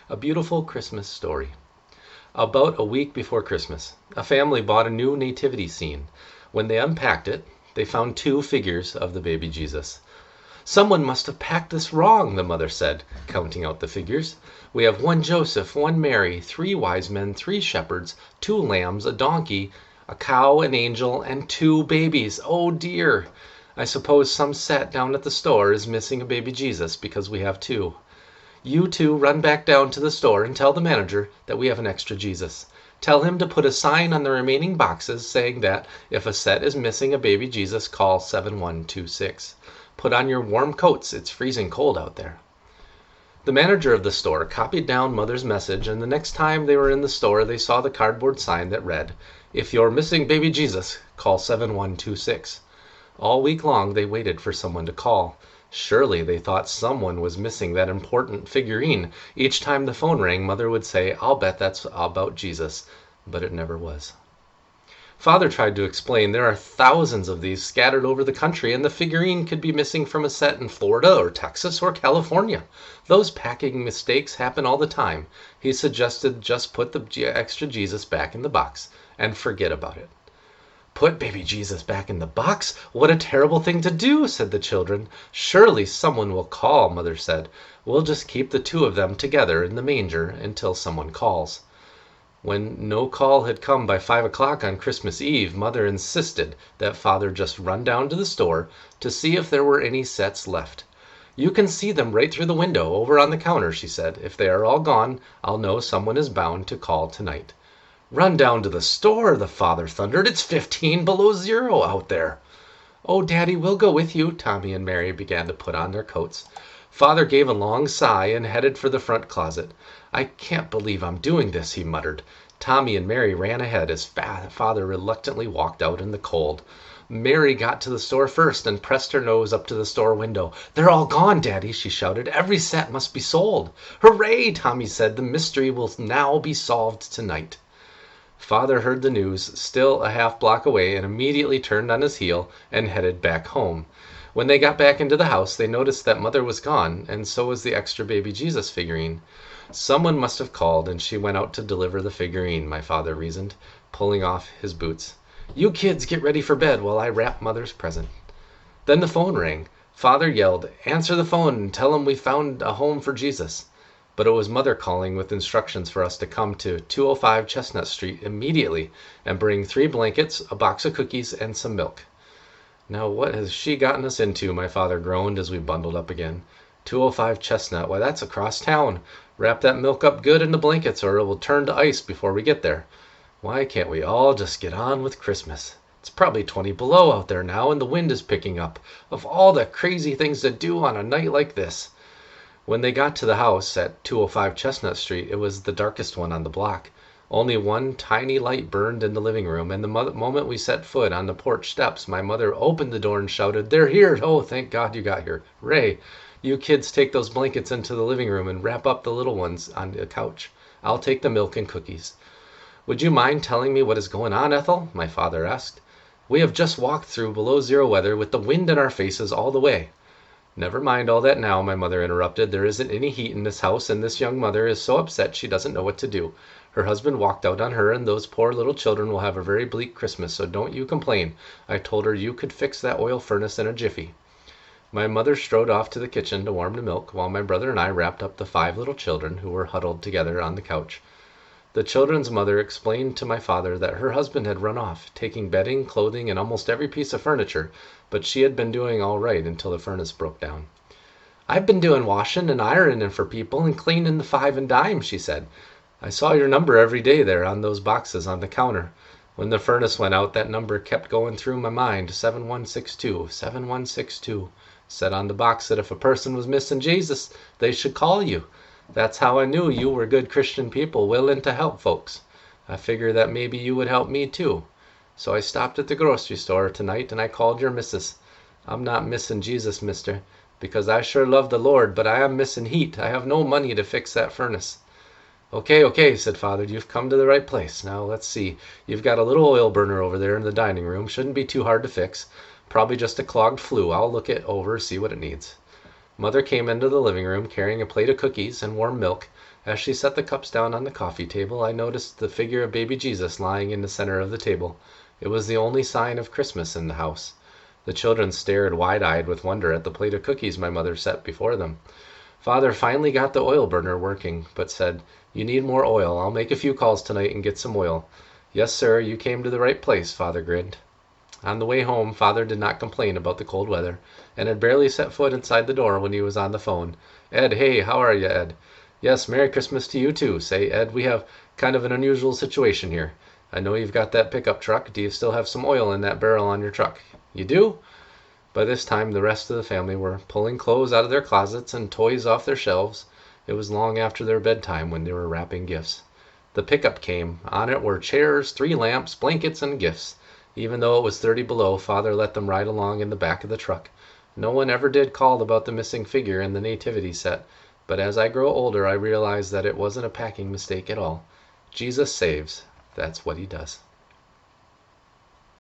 A Beautiful Christmas Story. About a week before Christmas, a family bought a new nativity scene. When they unpacked it, they found two figures of the baby Jesus. "Someone must have packed this wrong," the mother said, counting out the figures. "We have one Joseph, one Mary, three wise men, three shepherds, two lambs, a donkey, a cow, an angel, and two babies. Oh dear! I suppose some set down at the store is missing a baby Jesus because we have two. You two run back down to the store and tell the manager that we have an extra Jesus. Tell him to put a sign on the remaining boxes saying that if a set is missing a baby Jesus, call 7126. Put on your warm coats, it's freezing cold out there." The manager of the store copied down Mother's message, and the next time they were in the store they saw the cardboard sign that read, "If you're missing baby Jesus, call 7126. All week long they waited for someone to call. Surely they thought someone was missing that important figurine. Each time the phone rang, Mother would say, "I'll bet that's about Jesus," but it never was. Father tried to explain there are thousands of these scattered over the country, and the figurine could be missing from a set in Florida or Texas or California. Those packing mistakes happen all the time. He suggested just put the extra Jesus back in the box and forget about it. "Put baby Jesus back in the box? What a terrible thing to do," said the children. "Surely someone will call," Mother said. "We'll just keep the two of them together in the manger until someone calls." When no call had come by 5 o'clock on Christmas Eve, Mother insisted that Father just run down to the store to see if there were any sets left. "You can see them right through the window over on the counter," she said. "If they are all gone, I'll know someone is bound to call tonight." "Run down to the store," the father thundered. "It's 15 below zero out there." "Oh, Daddy, we'll go with you." Tommy and Mary began to put on their coats. Father gave a long sigh and headed for the front closet. "I can't believe I'm doing this," he muttered. Tommy and Mary ran ahead as Father reluctantly walked out in the cold. Mary got to the store first and pressed her nose up to the store window. "They're all gone, Daddy," she shouted. "Every set must be sold." "Hooray!" Tommy said. "The mystery will now be solved tonight." Father heard the news still a half block away and immediately turned on his heel and headed back home. When they got back into the house, they noticed that Mother was gone, and so was the extra baby Jesus figurine. "Someone must have called, and she went out to deliver the figurine," my father reasoned, pulling off his boots. "You kids get ready for bed while I wrap Mother's present." Then the phone rang. Father yelled, "Answer the phone and tell them we found a home for Jesus." But it was Mother calling with instructions for us to come to 205 Chestnut Street immediately and bring 3 blankets, a box of cookies, and some milk. "Now what has she gotten us into?" my father groaned as we bundled up again. 205 Chestnut, why that's across town. Wrap that milk up good in the blankets or it will turn to ice before we get there. Why can't we all just get on with Christmas? It's probably 20 below out there now and the wind is picking up. Of all the crazy things to do on a night like this. When they got to the house at 205 Chestnut Street, it was the darkest one on the block. Only one tiny light burned in the living room, and the moment we set foot on the porch steps, my mother opened the door and shouted, "They're here! Oh, thank God you got here. Ray, you kids take those blankets into the living room and wrap up the little ones on the couch. I'll take the milk and cookies." "Would you mind telling me what is going on, Ethel?" my father asked. "We have just walked through below zero weather with the wind in our faces all the way." "Never mind all that now," my mother interrupted. "There isn't any heat in this house, and this young mother is so upset she doesn't know what to do. Her husband walked out on her, and those poor little children will have a very bleak Christmas, so don't you complain. I told her you could fix that oil furnace in a jiffy." My mother strode off to the kitchen to warm the milk, while my brother and I wrapped up the 5 little children who were huddled together on the couch. The children's mother explained to my father that her husband had run off, taking bedding, clothing, and almost every piece of furniture, but she had been doing all right until the furnace broke down. "I've been doing washing and ironing for people and cleaning the 5 and dime," she said. "I saw your number every day there on those boxes on the counter. When the furnace went out, that number kept going through my mind, 7162, 7162. Said on the box that if a person was missing Jesus, they should call you. That's how I knew you were good Christian people willing to help folks. I figured that maybe you would help me too. So I stopped at the grocery store tonight and I called your missus. I'm not missing Jesus, mister, because I sure love the Lord, but I am missing heat. I have no money to fix that furnace." Okay, said Father, "you've come to the right place. Now let's see. You've got a little oil burner over there in the dining room. Shouldn't be too hard to fix. Probably just a clogged flue. I'll look it over, see what it needs." Mother came into the living room carrying a plate of cookies and warm milk. As she set the cups down on the coffee table, I noticed the figure of baby Jesus lying in the center of the table. It was the only sign of Christmas in the house. The children stared wide-eyed with wonder at the plate of cookies my mother set before them. Father finally got the oil burner working, but said, "You need more oil. I'll make a few calls tonight and get some oil." "Yes, sir, you came to the right place," Father grinned. On the way home, Father did not complain about the cold weather, and had barely set foot inside the door when he was on the phone. "Ed, hey, how are you, Ed?" "Yes, Merry Christmas to you too. Say, Ed, we have kind of an unusual situation here. I know you've got that pickup truck. Do you still have some oil in that barrel on your truck?" "You do?" By this time, the rest of the family were pulling clothes out of their closets and toys off their shelves. It was long after their bedtime when they were wrapping gifts. The pickup came. On it were chairs, 3 lamps, blankets, and gifts. Even though it was 30 below, Father let them ride along in the back of the truck. No one ever did call about the missing figure in the nativity set, but as I grow older I realize that it wasn't a packing mistake at all. Jesus saves. That's what he does.